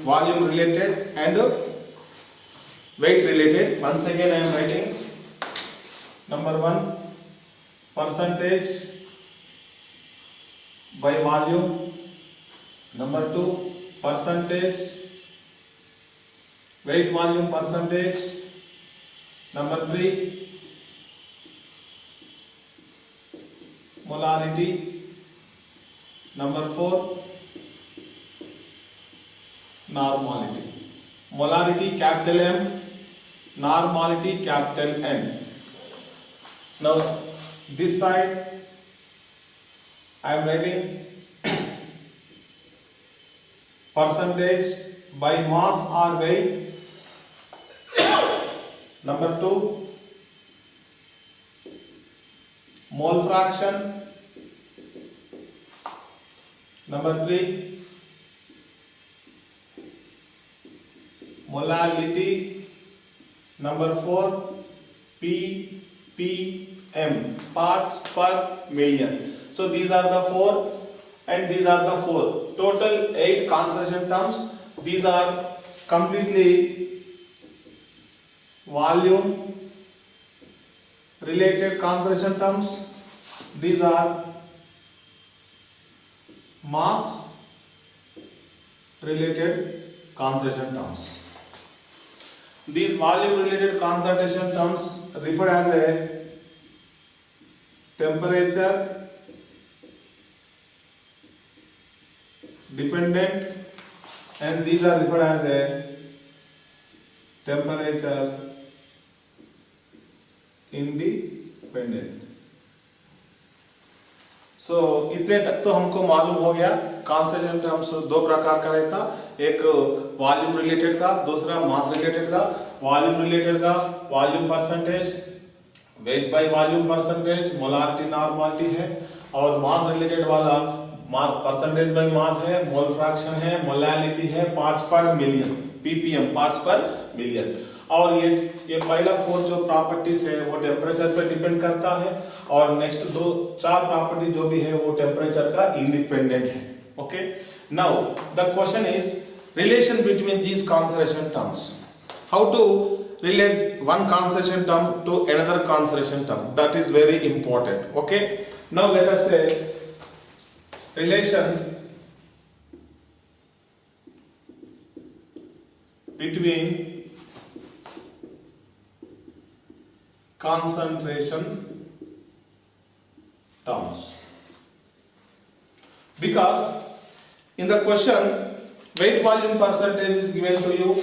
volume related and weight related. Once again I am writing number 1 percentage by volume, number 2 percentage weight volume percentage, number 3 molarity, number 4 normality. Molarity capital M, normality capital N. Now this side I am writing percentage by mass or weight, number 2 mole fraction, number 3 molality, number 4 ppm, parts per million. So these are the 4 and these are the 4. Total 8 concentration terms. These are completely volume related concentration terms. These are mass related concentration terms. These volume related concentration terms referred as a temperature dependent, and these are referred as a temperature independent. सो इतने तक तो हमको मालूम हो गया concentration terms दो प्रकार का रहता, एक वॉल्यूम रिलेटेड का, दूसरा मास रिलेटेड का. वॉल्यूम रिलेटेड का volume percentage, weight by volume percentage, molarity normality है, और मास रिलेटेड वाला परसेंटेज बाय मास है, मोल फ्रैक्शन है, मोलालिटी है, पार्ट्स पर मिलियन, पीपीएम, पार्ट्स पर मिलियन. और ये पहला 4 जो प्रॉपर्टीज है वो टेम्परेचर पे डिपेंड करता है, और नेक्स्ट 4 प्रॉपर्टी जो भी है वो टेम्परेचर का इंडिपेंडेंट है. Okay, now the question is relation between these concentration terms. How to relate one concentration term to another concentration term, that is very important. Okay, now let us say relation between concentration terms, because in the question weight volume percentage is given to you,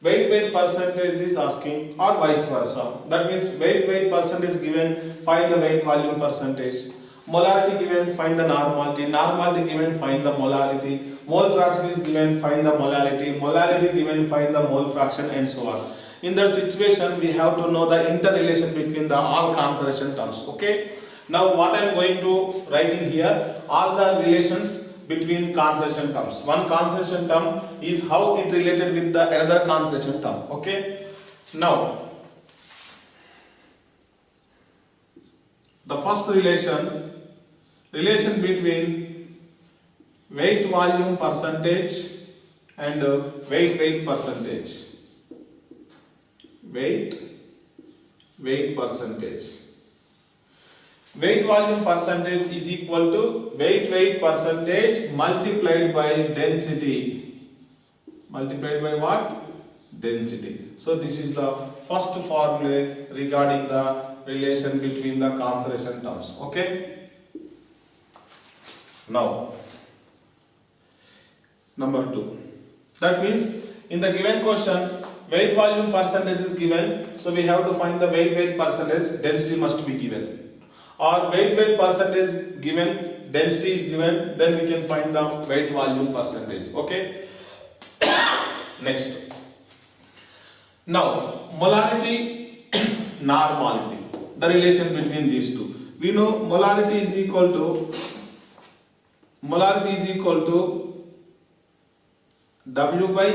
weight percentage is asking, or vice versa. That means weight percentage given, find the weight volume percentage. Molarity given, find the normality. Normality given, find the molarity. Mole fraction is given, find the molality. Molality given, find the mole fraction, and so on. In that situation, we have to know the interrelation between the all concentration terms. Okay. Now, what I am going to write in here, all the relations between concentration terms. One concentration term is how it related with the another concentration term. Okay. Now, the first relation between weight volume percentage and weight percentage. Weight percentage. Weight volume percentage is equal to weight percentage multiplied by density. Multiplied by what? Density. So this is the first formula regarding the relation between the concentration terms. Okay. Now, number 2. That means in the given question, weight volume percentage is given, so we have to find the weight percentage, density must be given. Or weight percentage given, density is given, then we can find the weight volume percentage. Okay. Next. Now, molarity, normality, the relation between these two. We know molarity is equal to W by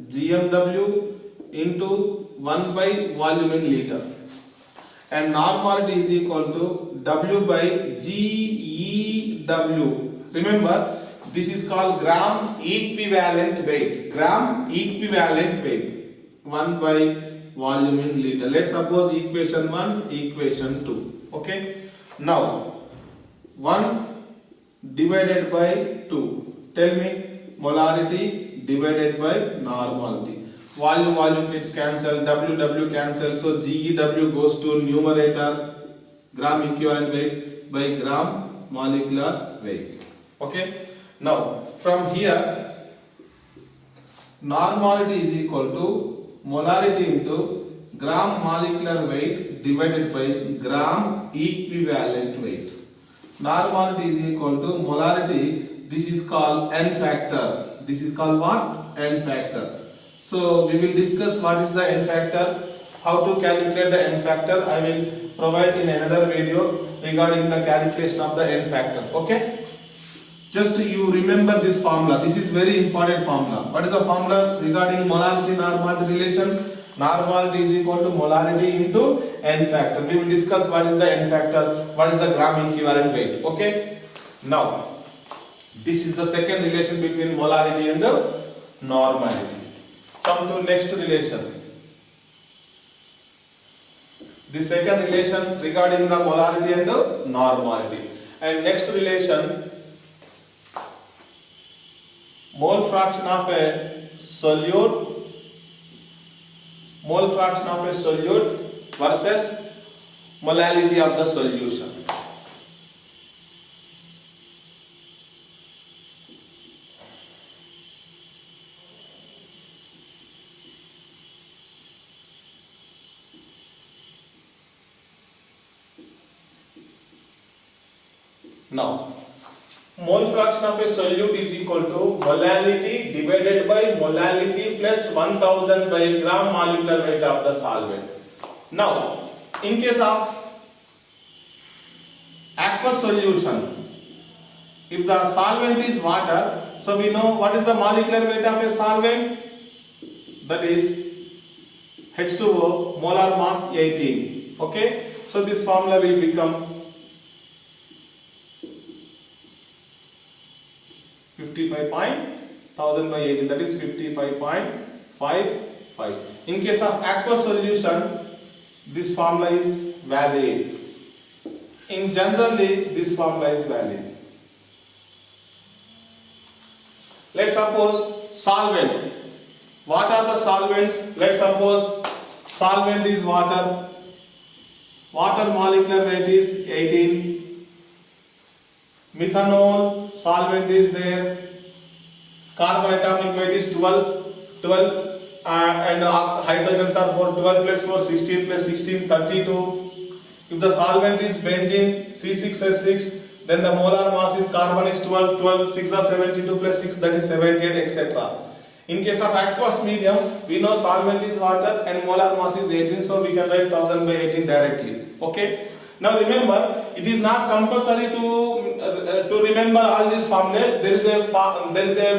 GMW into 1 by volume in liter, and normality is equal to W by GEW. Remember, This is called gram equivalent weight. Gram equivalent weight. 1 by volume in liter. Let's suppose equation 1, equation 2. Okay. Now 1 divided by 2. Tell me molarity divided by normality. Volume gets cancelled, W cancels, so GEW goes to numerator, gram equivalent weight by gram molecular weight. Okay. Now from here, normality is equal to molarity into gram molecular weight divided by gram equivalent weight. Normality is equal to molarity. This is called N factor. This is called what? N factor. So we will discuss what is the N factor, how to calculate the N factor. I will provide in another video regarding the calculation of the N factor. Okay. Just you remember this formula. This is very important formula. What is the formula regarding molarity normality relation? Normality is equal to molarity into N factor. We will discuss what is the N factor, what is the gram equivalent weight. Okay. Now, this is the second relation between molarity and the normality. Come to next relation. The second relation regarding the molarity and the normality. And next relation, mole fraction of a solute versus molality of the solution. Now, mole fraction of a solute is equal to molality divided by molality plus 1000 by gram molecular weight of the solvent. Now, in case of aqueous solution, if the solvent is water, so we know what is the molecular weight of a solvent, that is H2O, molar mass 18. Okay, so this formula will become 55.1000 by 18, that is 55.55. In case of aqueous solution, this formula is valid. In generally, this formula is valid. Let's suppose solvent. What are the solvents? Let's suppose solvent is water. Water molecular weight is 18. Methanol solvent is there. Carbon atomic weight is 12. And hydrogens are 4, 12 plus 4, 16 plus 16, 32. If the solvent is benzene, C6H6, then the molar mass is carbon is 12, 6 are 72 plus 6, that is 78, etc. In case of aqueous medium, we know solvent is water and molar mass is 18, so we can write 1000 by 18 directly. Okay. Now remember, it is not compulsory to remember all these formulae. There is a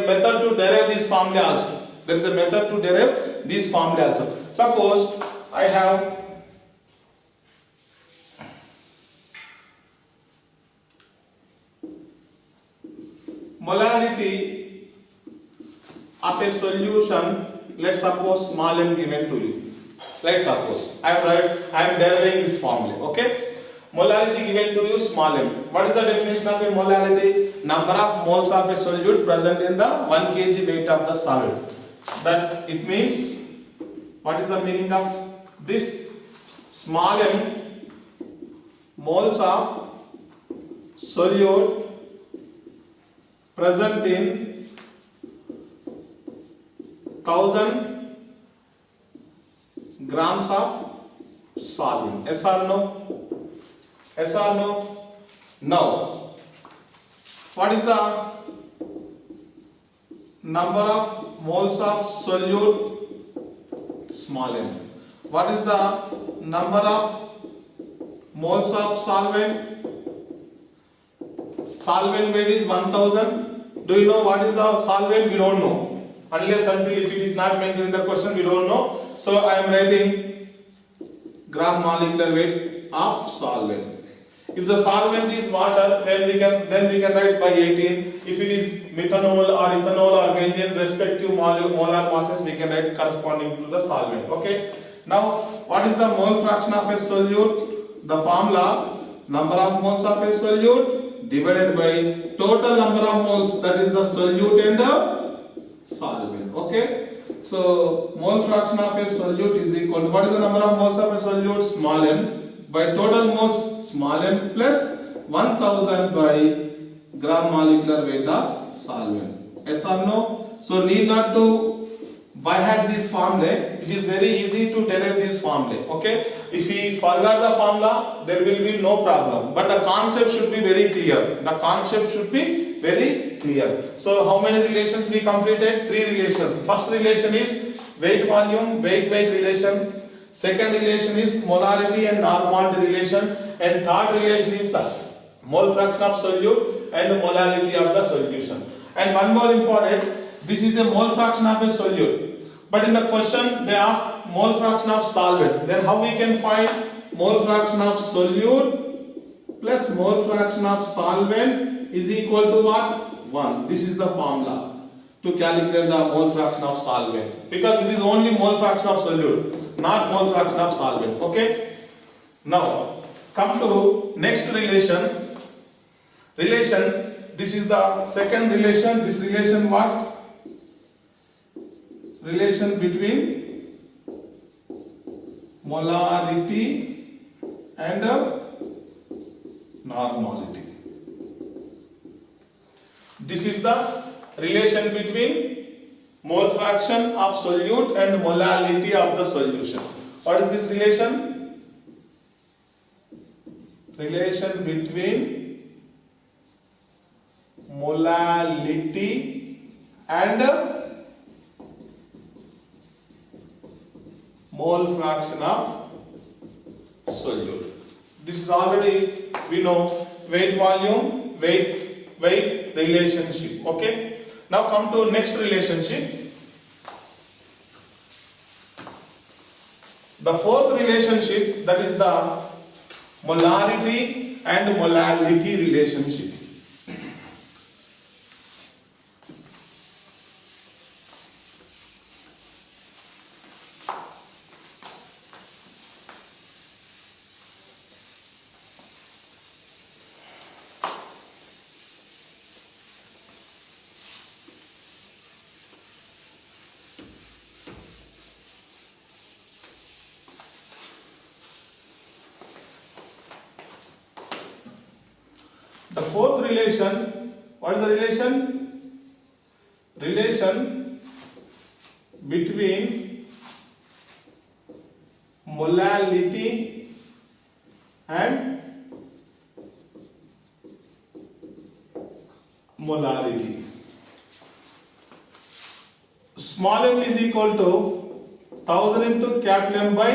method to derive this formula also. There is a method to derive this formula also. Suppose I have molarity of a solution. Let's suppose small m given to you. Let's suppose I am deriving this formula. Okay. Molarity given to you small m. What is the definition of a molarity? Number of moles of a solute present in the 1 kg weight of the solid. That it means, what is the meaning of this? Small m moles of solute present in 1000 grams of solvent. Yes or no? Yes or no? Now, what is the number of moles of solute? Small m. What is the number of moles of solvent? Solvent weight is 1000. Do you know what is the solvent? We don't know. Unless until if it is not mentioned in the question, we don't know. So I am writing gram molecular weight of solvent. if the solvent is water, then we can write by 18. If it is methanol or ethanol or benzene, respective molar masses, we can write corresponding to the solvent. Okay. Now, what is the mole fraction of a solute? The formula: number of moles of a solute divided by total number of moles, that is the solute and the solvent. Okay. So mole fraction of a solute is equal to, what is the number of moles of a solute? Small m by total moles, small m, plus 1000 by gram molecular weight of solvent. Yes or no? So need not to by heart this formula. It is very easy to derive this formula. Okay. If we forgot the formula, there will be no problem. But the concept should be very clear. The concept should be very clear. So how many relations we completed? 3 relations. First relation is weight volume, weight relation. Second relation is molarity and normality relation. And third relation is the mole fraction of solute and molality of the solution. And one more important, this is a mole fraction of a solute. But in the question they ask mole fraction of solvent. Then how we can find mole fraction of solute plus mole fraction of solvent is equal to what? 1. This is the formula to calculate the mole fraction of solvent, because it is only mole fraction of solute, not mole fraction of solvent. Okay. Now come to next relation. This is the second relation. This relation what? Relation between molarity and normality. This is the relation between mole fraction of solute and molality of the solution. What is this relation? Relation between molality and mole fraction of solute. This is already we know weight volume, weight relationship. Okay. Now come to next relationship. The fourth relationship, that is the molarity and molality relationship. The fourth relation, what is the relation? Relation between molality and molarity. Small m is equal to 1000 into capital M by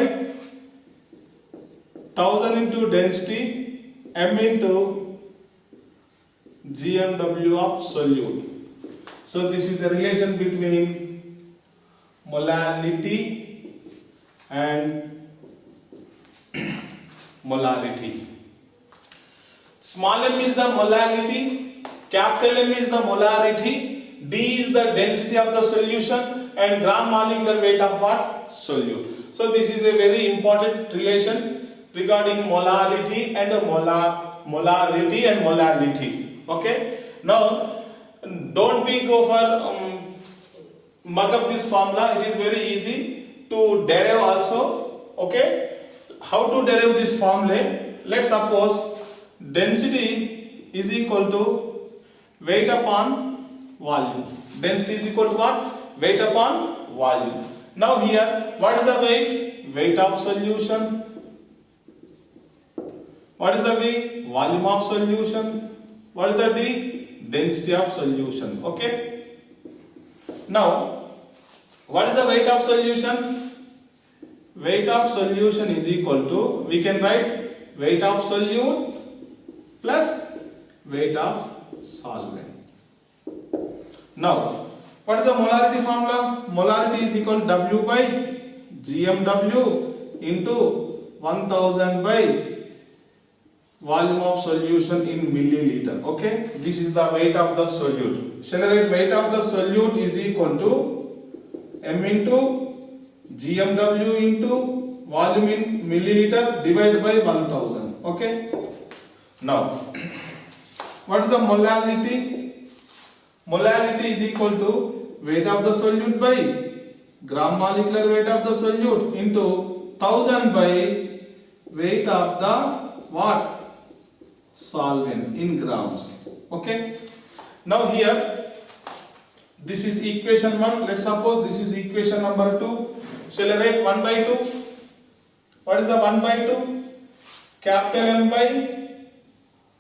1000 into density m into GMW of solute. So this is the relation between molality and molarity. Small m is the molality, capital M is the molarity, D is the density of the solution, and gram molecular weight of what? Solute. So this is a very important relation regarding molarity and molarity and molality. Okay. Now don't we go for mug up this formula. It is very easy to derive also. Okay. How to derive this formula? Let's suppose density is equal to weight upon volume. Density is equal to what? Weight upon volume. Now here, what is the weight? Weight of solution. What is the V? Volume of solution. What is the D? Density of solution. Okay. Now, what is the weight of solution? Weight of solution is equal to, we can write weight of solute plus weight of solvent. Now, what is the molarity formula? Molarity is equal to W by GMW into 1000 by volume of solution in milliliter. Okay, this is the weight of the solute. Shall I write weight of the solute is equal to m into GMW into volume in milliliter divided by 1000. Okay. Now, what is the molality? Molality is equal to weight of the solute by gram molecular weight of the solute into 1000 by weight of the what? Solvent in grams. Okay. Now here, this is equation 1. Let's suppose this is equation number 2. Shall I write 1 by 2? What is the 1 by 2? Capital M by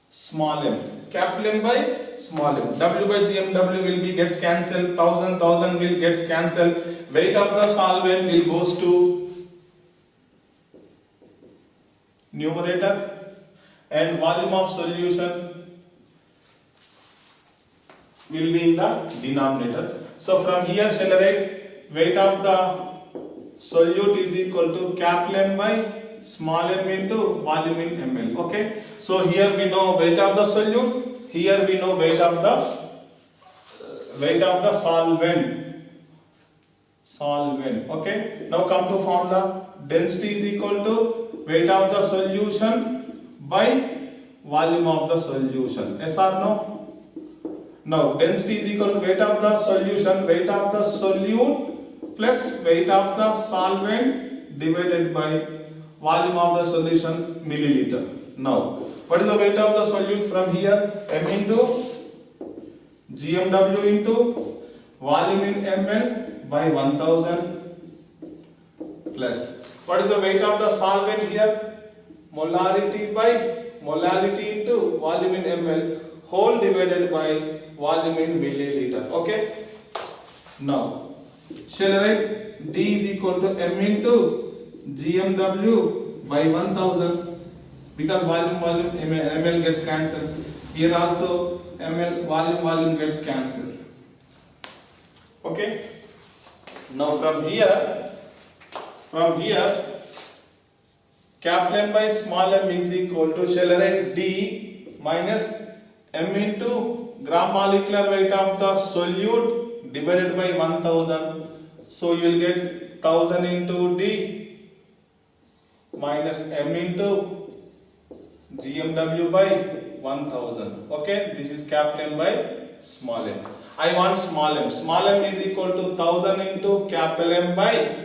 small m. Capital M by small m. W by GMW will be gets cancelled. 1000 will gets cancelled. Weight of the solvent will goes to numerator and volume of solution will be in the denominator. So from here shall I write weight of the solute is equal to capital M by small m into volume in ml. Okay. So here we know weight of the solute. Here we know weight of the solvent. Okay. Now come to formula. Density is equal to weight of the solution by volume of the solution. Yes or no? Now density is equal to weight of the solution, weight of the solute plus weight of the solvent divided by volume of the solution milliliter. Now what is the weight of the solute from here? M into GMW into volume in ml by 1000 plus. What is the weight of the solvent here? Molarity by molality into volume in ml whole divided by volume in milliliter. Okay. Now, shall I write D is equal to M into GMW by 1000 because volume ml gets cancelled. Here also ml volume gets cancelled. Okay. Now from here capital M by small m is equal to, shall I write D minus m into gram molecular weight of the solute divided by 1000. So you will get 1000 into D minus m into GMW by 1000. Okay, this is capital M by small m. I want small m. Small m is equal to 1000 into capital M by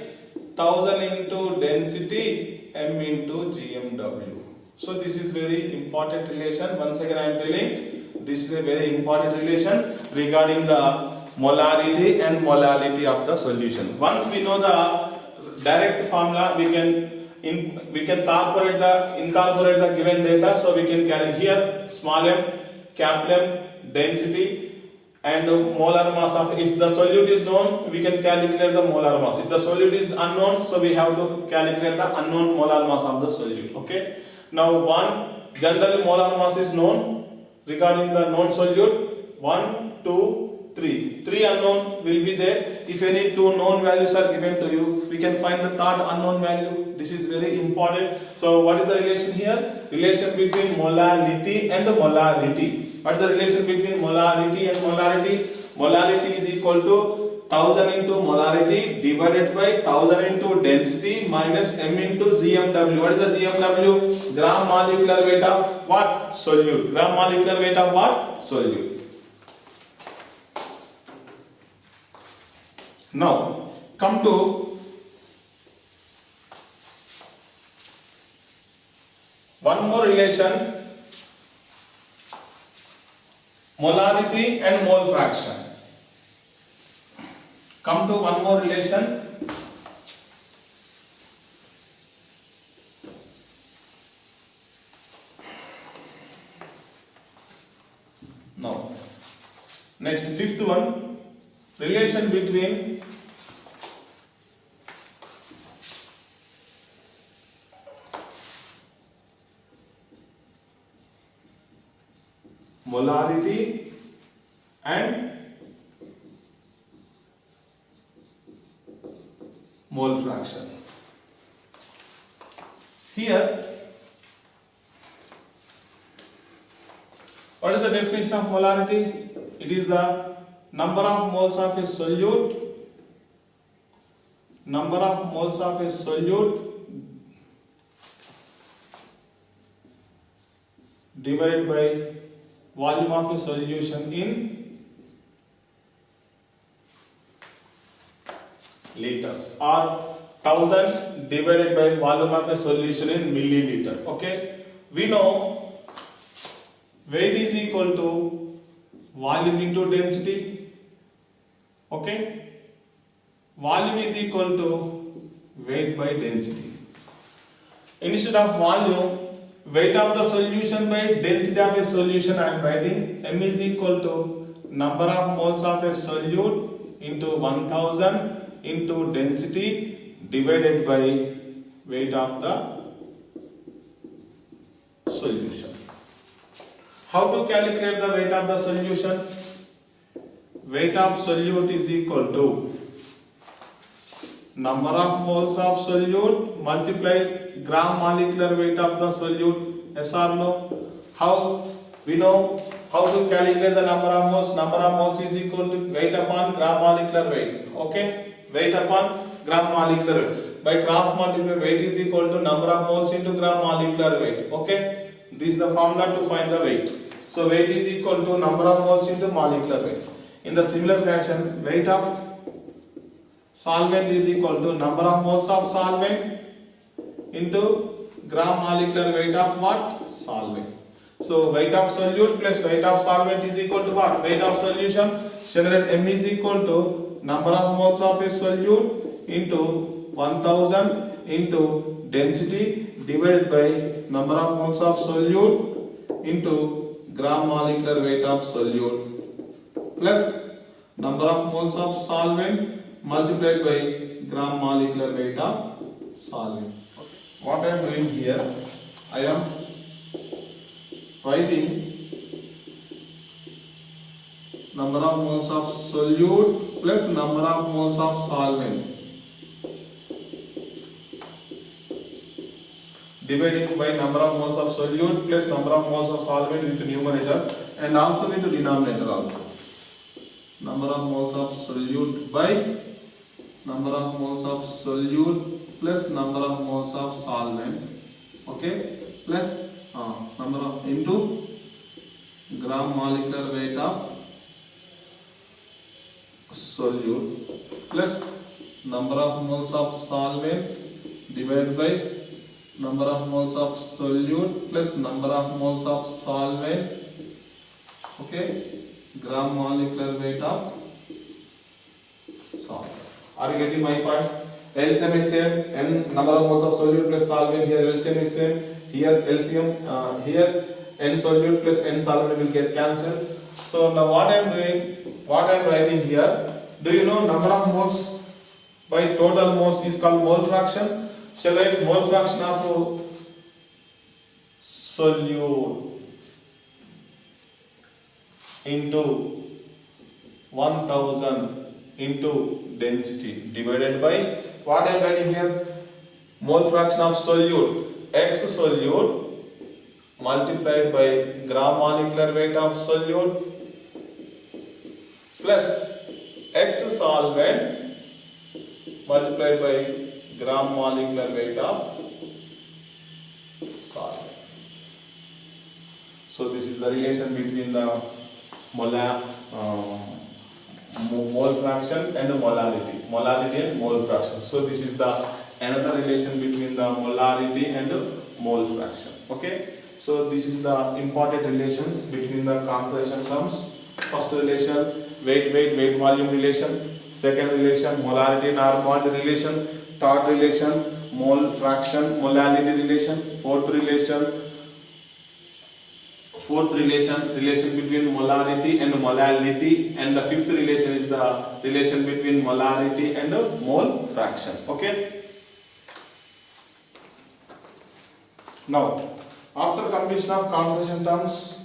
1000 into density m into GMW. So this is very important relation. Once again I am telling, this is a very important relation regarding the molarity and molality of the solution. Once we know the direct formula, we can incorporate the given data. So we can carry here small m, capital M, density and molar mass of, if the solute is known, we can calculate the molar mass. If the solute is unknown, so we have to calculate the unknown molar mass of the solute. Okay. Now generally molar mass is known regarding the known solute. 1, 2, 3. 3 unknown will be there. If any 2 known values are given to you, we can find the third unknown value. This is very important. So what is the relation here? Relation between molality and molarity. What is the relation between molarity and molarity? Molality is equal to 1000 into molarity divided by 1000 into density minus m into GMW. What is the GMW? Gram molecular weight of what? Solute. Gram molecular weight of what? Solute. Now come to one more relation. Molarity and mole fraction. Come to one more relation. Now, next fifth one, relation between molarity and mole fraction. Here What is the definition of molarity? It is the number of moles of a solute, number of moles of a solute divided by volume of a solution in liters, or 1000 divided by volume of a solution in milliliter. Okay, we know weight is equal to volume into density. Okay, volume is equal to weight by density. Instead of volume, weight of the solution by density of a solution, I am writing m is equal to number of moles of a solute into 1000 into density divided by weight of the solution. How to calculate the weight of the solution? Weight of solute is equal to number of moles of solute multiply gram molecular weight of the solute. Yes or no? How we know how to calculate the number of moles? Number of moles is equal to weight upon gram molecular weight. Okay, weight upon gram molecular weight. By cross multiply, weight is equal to number of moles into gram molecular weight. Okay, this is the formula to find the weight. So weight is equal to number of moles into molecular weight. In the similar fashion, weight of solvent is equal to number of moles of solvent into gram molecular weight of what? Solvent. So weight of solute plus weight of solvent is equal to what? Weight of solution. Generate m is equal to number of moles of a solute into 1000 into density divided by number of moles of solute into gram molecular weight of solute plus number of moles of solvent multiplied by gram molecular weight of solvent. What I am doing here, I am writing number of moles of solute plus number of moles of solvent dividing by number of moles of solute plus number of moles of solvent with numerator and also with denominator also. Number of moles of solute by number of moles of solute plus number of moles of solvent. Okay, plus number of into gram molecular weight of solute plus number of moles of solvent divided by number of moles of solute plus number of moles of solvent. Okay, gram molecular weight of solvent. Are you getting my point? LCM is same, n number of moles of solute plus solvent. Here LCM is same. Here LCM, here n solute plus n solvent will get cancelled. So now what I am doing, what I am writing here, do you know number of moles by total moles is called mole fraction? Shall I write mole fraction of solute into 1000 into density divided by what I am writing here? Mole fraction of solute, X solute multiplied by gram molecular weight of solute plus X solvent multiplied by gram molecular weight of solvent. So this is the relation between the mole fraction and the molarity. Molarity and mole fraction. So this is the another relation between the molarity and the mole fraction. Okay. So this is the important relations between the concentration terms. First relation, weight volume relation. Second relation, molarity and molarity relation. Third relation, mole fraction molarity relation. Fourth relation between molarity and molality, and the fifth relation is the relation between molarity and mole fraction. Okay. Now, after completion of concentration terms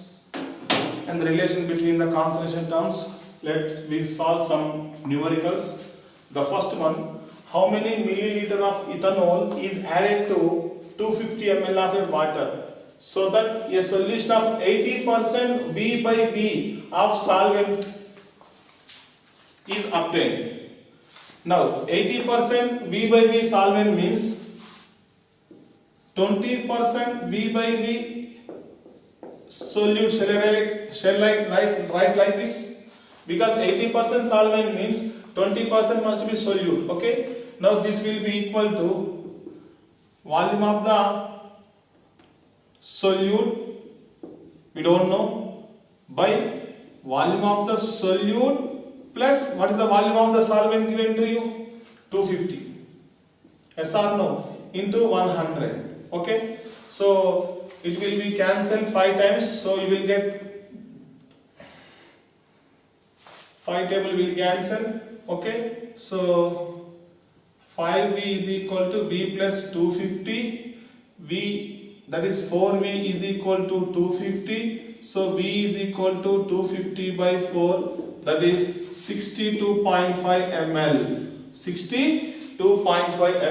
and the relation between the concentration terms, let we solve some numericals. The first one, how many milliliter of ethanol is added to 250 ml of a water? so that a solution of 80% V by V of solvent is obtained. Now 80% V by V solvent means 20% V by V solute. Shall I write like this? Because 80% solvent means 20% must be solute. Okay. Now this will be equal to volume of the solute, we don't know, by volume of the solute plus what is the volume of the solvent given to you? 250. Yes or no? Into 100. Okay. So it will be cancelled 5 times. So you will get 5 table will cancel. Okay. So 5V is equal to V plus 250. V, that is 4V is equal to 250. So V is equal to 250 by 4, that is 62.5 ml. 62.5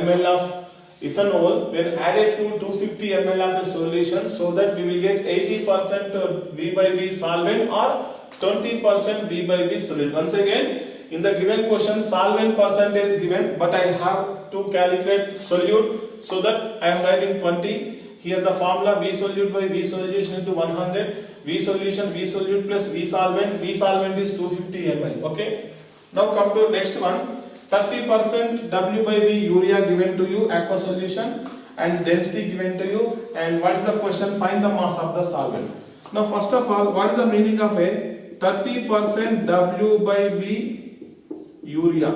ml of ethanol when added to 250 ml of a solution, so that we will get 80% V by V solvent or 20% V by V solute. Once again, in the given question, solvent percentage given, but I have to calculate solute, so that I am writing 20. Here the formula V solute by V solution into 100. V solution, V solute plus V solvent. V solvent is 250 ml. Okay. Now come to next one. 30% W by V urea given to you, aqua solution, and density given to you. And what is the question? Find the mass of the solvents. Now first of all, what is the meaning of a 30% W by V urea?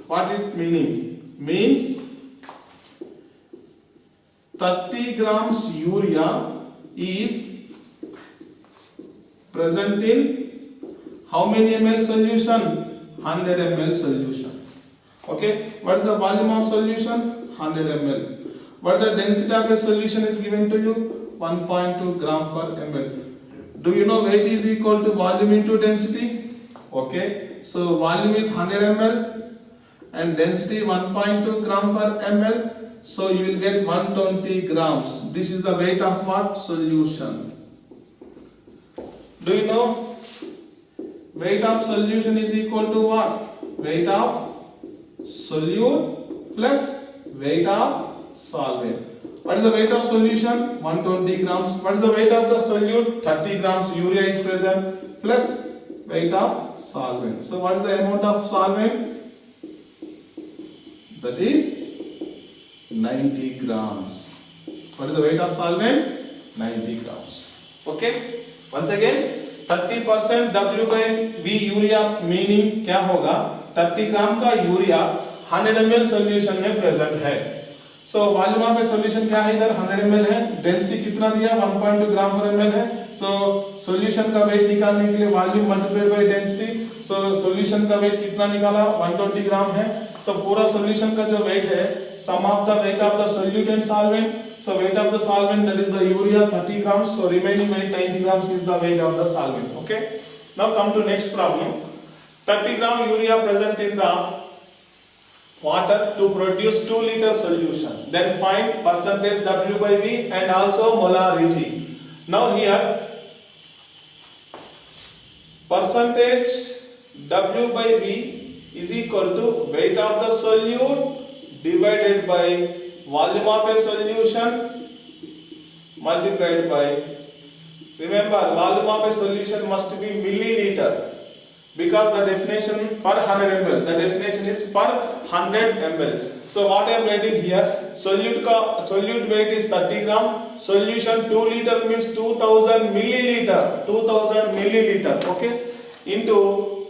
What it meaning? Means 30 grams urea is present in how many ml solution? 100 ml solution. Okay. What is the volume of solution? 100 ml. What is the density of a solution is given to you? 1.2 gram per ml. Do you know weight is equal to volume into density? Okay. So volume is 100 ml and density 1.2 gram per ml. So you will get 120 grams. This is the weight of what? Solution. Do you know weight of solution is equal to what? Weight of solute plus weight of solvent. What is the weight of solution? 120 grams. What is the weight of the solute? 30 grams urea is present plus weight of solvent. So what is the amount of solvent? That is 90 grams. What is the weight of solvent? 90 grams. Okay. Once again, 30% W by V urea meaning क्या होगा? 30 ग्राम का urea 100 ml solution में present है. So volume of a solution क्या है? इधर 100 ml है. Density कितना दिया? 1.2 ग्राम पर ml है. सो सोल्यूशन का वेट निकालने के लिए volume multiply by density. So solution का वेट कितना निकाला? 120 ग्राम है. तो पूरा सोल्यूशन का जो वेट है, sum of the weight of the solute and solvent. So weight of the solvent, that is the urea, 30 grams. So remaining weight 90 grams is the weight of the solvent. Okay. Now come to next problem. 30 gram urea present in the water to produce 2 liter solution. Then find percentage W by V and also molarity. Now here percentage W by V is equal to weight of the solute divided by volume of a solution multiplied by, remember volume of a solution must be milliliter because the definition per 100 ml, the definition is per 100 ml. So what I am writing here, solute weight is 30 gram, solution 2 liter means 2000 milliliter, 2000 milliliter, okay, into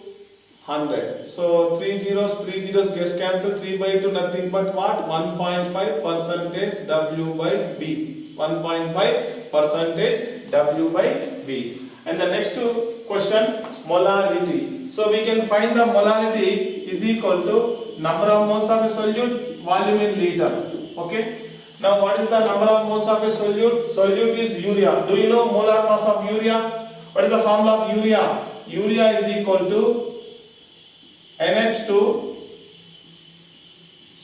100. So 3 zeros gets cancelled, 3 by 2 nothing but what? 1.5 percentage W by V. 1.5 percentage W by V. And the next question, molarity. So we can find the molarity is equal to number of moles of a solute, volume in liter. Okay. Now what is the number of moles of a solute? Solute is urea. Do you know molar mass of urea? What is the formula of urea? Urea is equal to NH2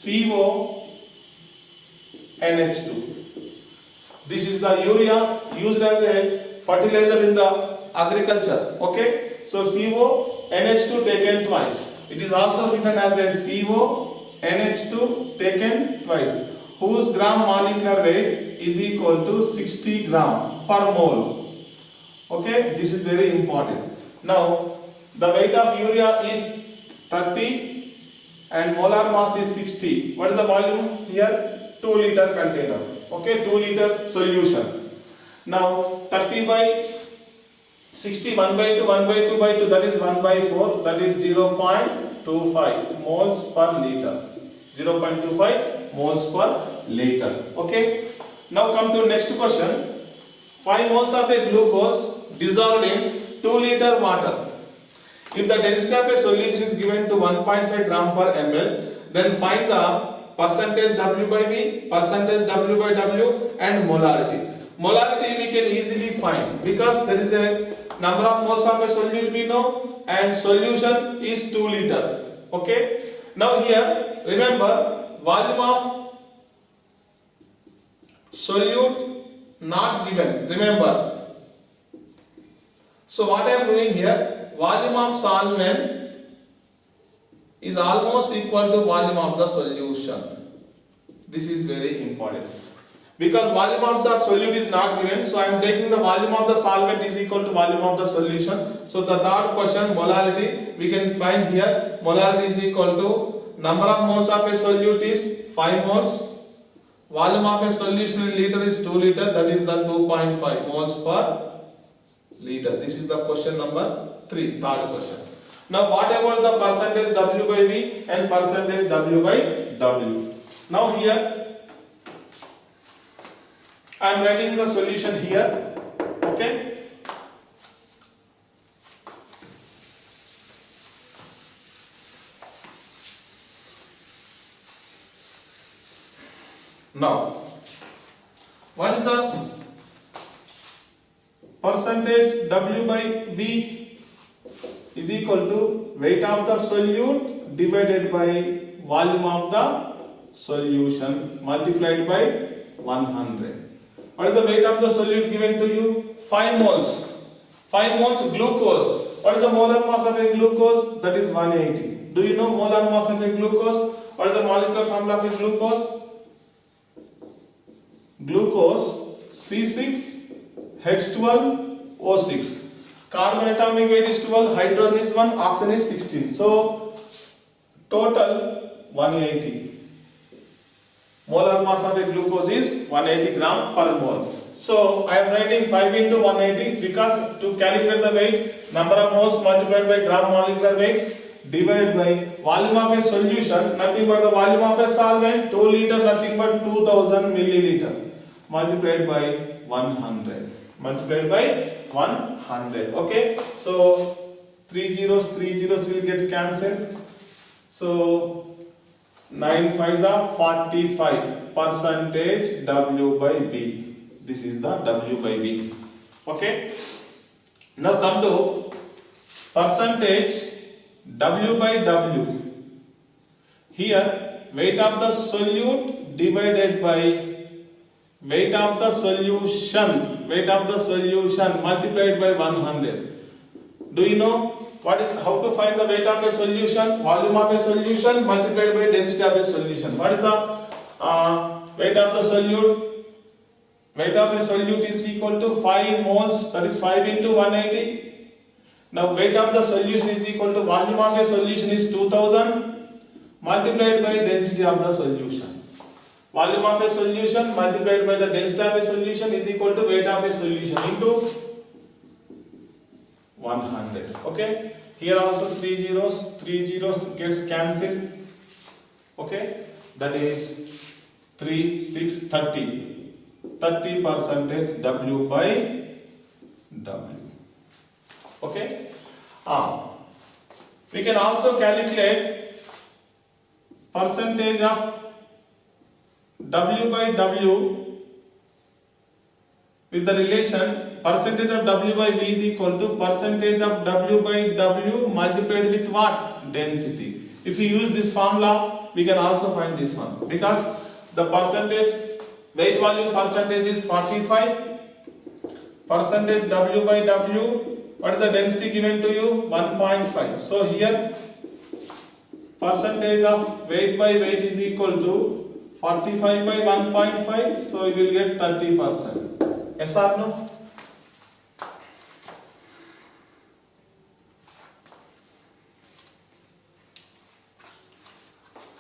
CO NH2. This is the urea used as a fertilizer in the agriculture. Okay, so CO NH2 taken twice. It is also written as a CO NH2 taken twice, whose gram molecular weight is equal to 60 gram per mole. Okay, this is very important. Now, the weight of urea is 30 and molar mass is 60. What is the volume here? 2 liter container. Okay, 2 liter solution. Now, 30 by 60, 1 by 2, 1 by 2 by 2, that is 1 by 4, that is 0.25 moles per liter. 0.25 moles per liter. Okay. Now come to next question. 5 moles of a glucose dissolved in 2 liter water. If the density of a solution is given to 1.5 gram per ml, then find the percentage W by V, percentage W by W and molarity. Molarity we can easily find because there is a number of moles of a solute we know and solution is 2 liter. Okay. Now here remember volume of solute not given. Remember. So what I am doing here, volume of solvent is almost equal to volume of the solution. This is very important. Because volume of the solute is not given, so I am taking the volume of the solvent is equal to volume of the solution. So the third question, molarity, we can find here, molarity is equal to number of moles of a solute is 5 moles. Volume of a solution in liter is 2 liter, that is the 2.5 moles per liter. This is the question number 3, third question. Now what about the percentage W by V and percentage W by W? Now here I am writing the solution here. Okay. Now, what is the percentage W by V is equal to weight of the solute divided by volume of the solution multiplied by 100. What is the weight of the solute given to you? 5 moles. 5 moles glucose. What is the molar mass of a glucose? That is 180. Do you know molar mass of a glucose? What is the molecular formula of a glucose? Glucose C6H12O6. Carbon atomic weight is 12, hydrogen is 1, oxygen is 16. So total 180. Molar mass of a glucose is 180 gram per mole. So I am writing 5 into 180 because to calculate the weight, number of moles multiplied by gram molecular weight divided by volume of a solution, nothing but the volume of a solvent, 2 liter, nothing but 2000 milliliter, multiplied by 100. Multiplied by 100. Okay. So 3 zeros will get cancelled. So 9 5s are 45 percentage W by V. This is the W by V. Okay. Now come to percentage W by W. Here weight of the solute divided by weight of the solution multiplied by 100. Do you know what is how to find the weight of a solution? Volume of a solution multiplied by density of a solution. What is the weight of the solute? Weight of a solute is equal to 5 moles, that is 5 into 180. Now weight of the solution is equal to volume of a solution is 2000 multiplied by density of the solution. Volume of a solution multiplied by the density of a solution is equal to weight of a solution into 100. Okay. Here also 3 zeros gets cancelled. Okay. That is 3, 6, 30. 30 percentage W by W. Okay. We can also calculate percentage of W by W with the relation percentage of W by V is equal to percentage of W by W multiplied with what? Density. If we use this formula, we can also find this one because the percentage weight volume percentage is 45, percentage W by W, what is the density given to you? 1.5. So here percentage of weight by weight is equal to 45 by 1.5, so you will get 30%. Yes or no?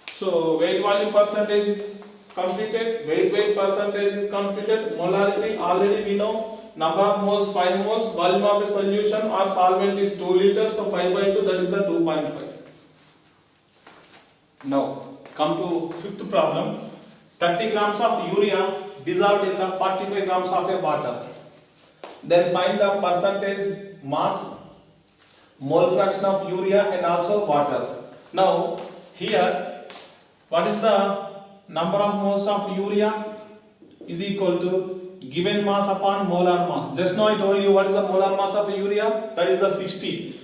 So weight volume percentage is completed, weight percentage is completed, molarity already we know, number of moles 5 moles, volume of a solution or solvent is 2 liters, so 5 by 2, that is the 2.5. Now come to fifth problem. 30 grams of urea dissolved in the 45 grams of a water. Then find the percentage mass, mole fraction of urea and also water. Now here what is the number of moles of urea is equal to given mass upon molar mass. Just now I told you what is the molar mass of urea, that is the 60.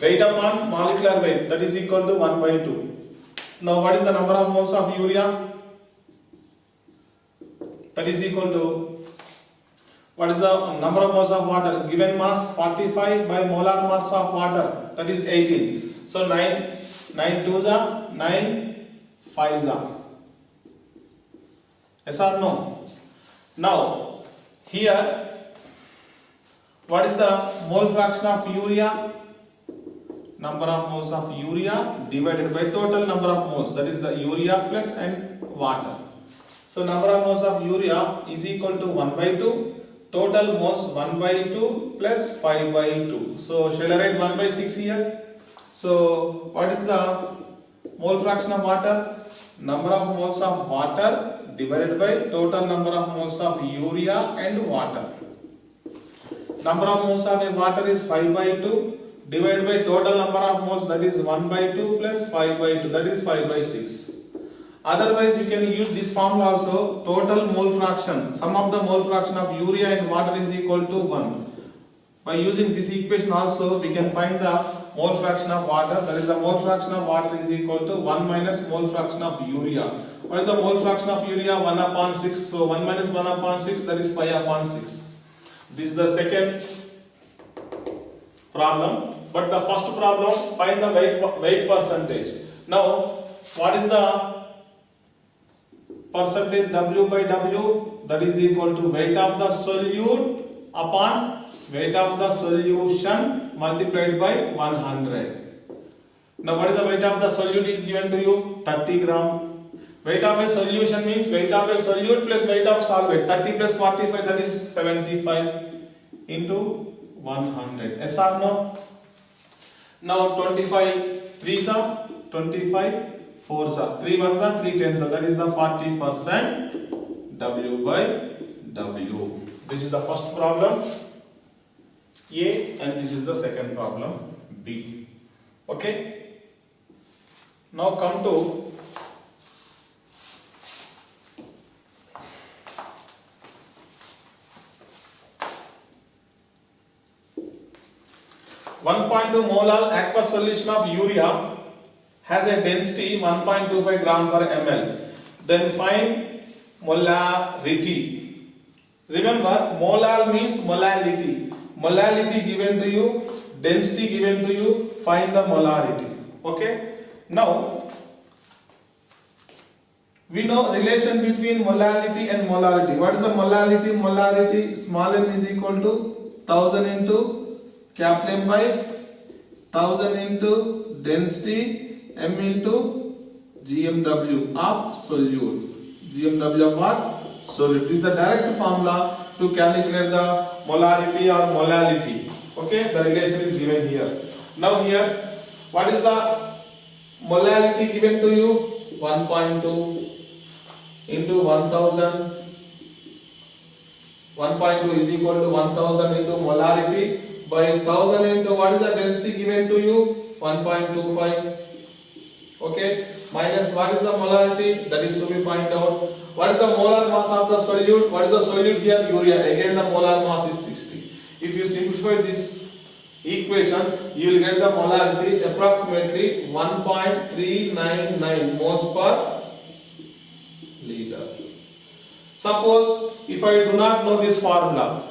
Weight upon molecular weight, that is equal to 1 by 2. Now what is the number of moles of urea? That is equal to what is the number of moles of water? Given mass 45 by molar mass of water, that is 18. So 9 2s are 9 5s are. Yes or no? Now here what is the mole fraction of urea? Number of moles of urea divided by total number of moles, that is the urea plus and water. So number of moles of urea is equal to 1 by 2, total moles 1 by 2 plus 5 by 2. So shall I write 1 by 6 here? So what is the mole fraction of water? Number of moles of water divided by total number of moles of urea and water. Number of moles of water is 5 by 2 divided by total number of moles, that is 1 by 2 plus 5 by 2, that is 5 by 6. Otherwise you can use this formula also, total mole fraction, sum of the mole fraction of urea and water is equal to 1. By using this equation also we can find the mole fraction of water, that is the mole fraction of water is equal to 1 minus mole fraction of urea. What is the mole fraction of urea? 1 upon 6, so 1 minus 1 upon 6, that is 5 upon 6. This is the second problem, but the first problem, find the weight percentage. Now what is the percentage W by W? That is equal to weight of the solute upon weight of the solution multiplied by 100. Now what is the weight of the solute is given to you? 30 gram. Weight of a solution means weight of a solute plus weight of solvent. 30 plus 45, that is 75 into 100. Yes or no? Now 25 3s are 25 4s are 3 1s are 3 10s are, that is the 40% W by W. This is the first problem A and this is the second problem B. Okay. Now come to molar aqueous solution of urea has a density 1.25 gram per ml. Then find molarity. Remember, molar means molality. Molality given to you, density given to you, find the molarity. Okay. Now we know relation between molality and molarity. What is the molality? Molarity, small m is equal to 1000 into capital M by 1000 into density m into GMW of solute. GMW of what? Solute. This is the direct formula to calculate the molarity or molality. Okay, the relation is given here. Now here, what is the molality given to you? 1.2 into 1000. 1.2 is equal to 1000 into molarity by 1000 into what is the density given to you? 1.25. Okay, minus what is the molarity? That is to be find out. What is the molar mass of the solute? What is the solute here? Urea. Again the molar mass is 60. If you simplify this equation, you will get the molarity approximately 1.399 moles per liter. Suppose if I do not know this formula,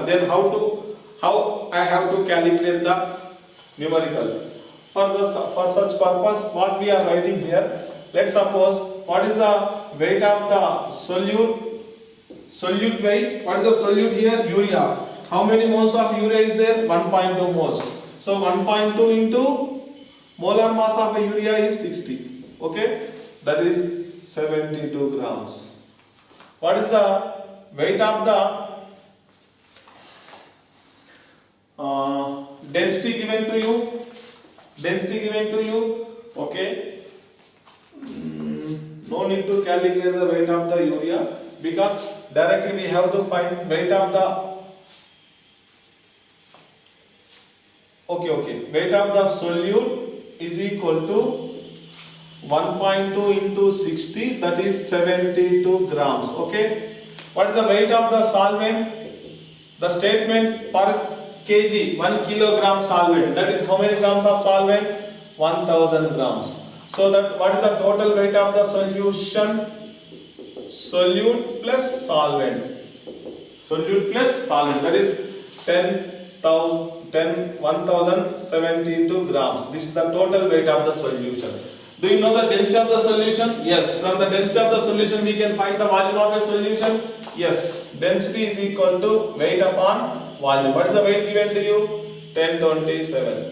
then how I have to calculate the numerical. For such purpose, what we are writing here, let's suppose what is the weight of the solute weight. What is the solute here? Urea. How many moles of urea is there? 1.2 moles. So 1.2 into molar mass of a urea is 60. Okay, that is 72 grams. What is the weight of the density given to you? Okay, no need to calculate the weight of the urea, because directly we have to find weight of the weight of the solute is equal to 1.2 into 60, that is 72 grams. Okay, what is the weight of the solvent? The statement per kg, 1 kilogram solvent, that is how many grams of solvent? 1000 grams. So that what is the total weight of the solution? Solute plus solvent, that is 1072 grams. This is the total weight of the solution. Do you know the density of the solution? Yes. From the density of the solution we can find the volume of a solution. Yes. Density is equal to weight upon volume. What is the weight given to you? 1027.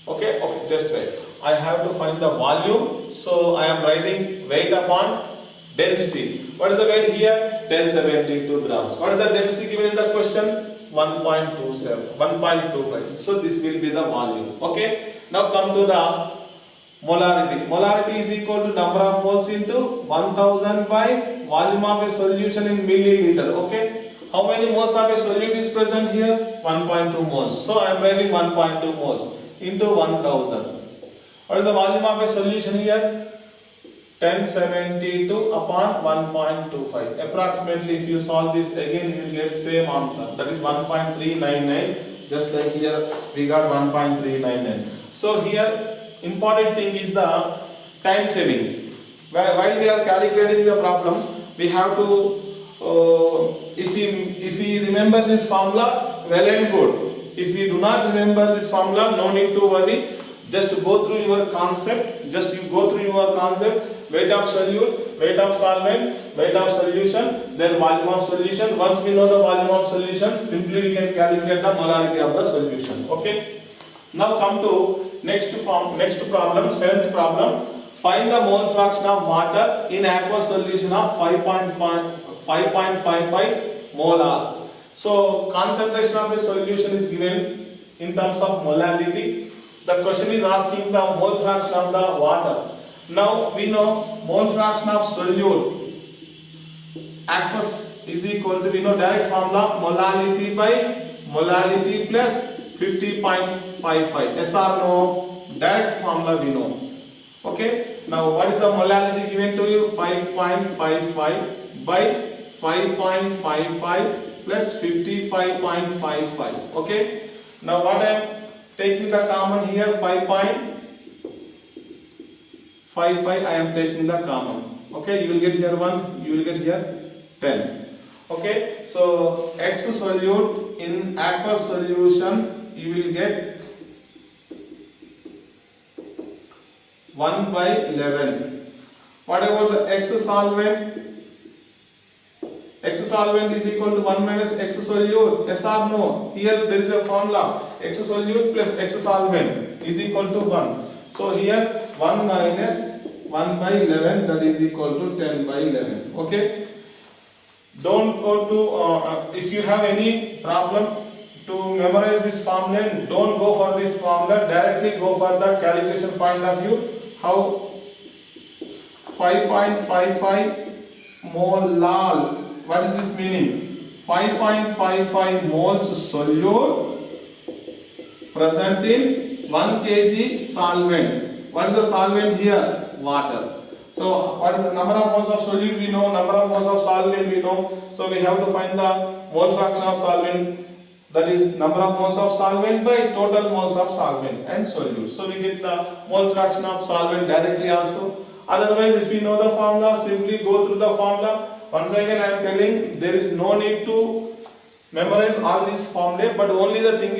Okay, just wait. I have to find the volume, so I am writing weight upon density. What is the weight here? 1072 grams. What is the density given in the question? 1.25. So this will be the volume. Okay. Now come to the molarity. Molarity is equal to number of moles into 1000 by volume of a solution in milliliter. Okay. How many moles of a solute is present here? 1.2 moles. So I am writing 1.2 moles into 1000. What is the volume of a solution here? 1072 upon 1.25. Approximately, if you solve this again, you will get same answer. That is 1.399. Just like here, we got 1.399. So here, important thing is the time saving. While we are calculating the problem, we have to, if we remember this formula, well and good. If we do not remember this formula, no need to worry. Just go through your concept. Weight of solute, weight of solvent, weight of solution, then volume of solution. Once we know the volume of solution, simply we can calculate the molarity of the solution. Okay. Now come to next problem, seventh problem. Find the mole fraction of water in aqueous solution of 5.55 molar. So concentration of a solution is given in terms of molality. The question is asking the mole fraction of the water. Now we know mole fraction of solute aqueous is equal to, we know direct formula, molality by molality plus 50.55. Yes or no? Direct formula we know. Okay. Now what is the molality given to you? 5.55 by 5.55 plus 55.55. Okay. Now what I am taking the common here, 5.55 I am taking the common. Okay, you will get here 1, you will get here 10. Okay, so X solute in aqueous solution, you will get 1 by 11. What about the X solvent? X solvent is equal to 1 minus X solute. Yes or no? Here there is a formula. X solute plus X solvent is equal to 1. So here 1 minus 1 by 11, that is equal to 10 by 11. Okay. Don't go to, if you have any problem to memorize this formula, don't go for this formula. Directly go for the calculation point of view. How? 5.55 molar. What is this meaning? 5.55 moles solute present in 1 kg solvent. What is the solvent here? Water. So what is the number of moles of solute we know, number of moles of solvent we know. So we have to find the mole fraction of solvent, that is number of moles of solvent by total moles of solvent and solute. So we get the mole fraction of solvent directly also. Otherwise, if you know the formula, simply go through the formula. Once again I am telling, there is no need to memorize all these formulae, but only the thing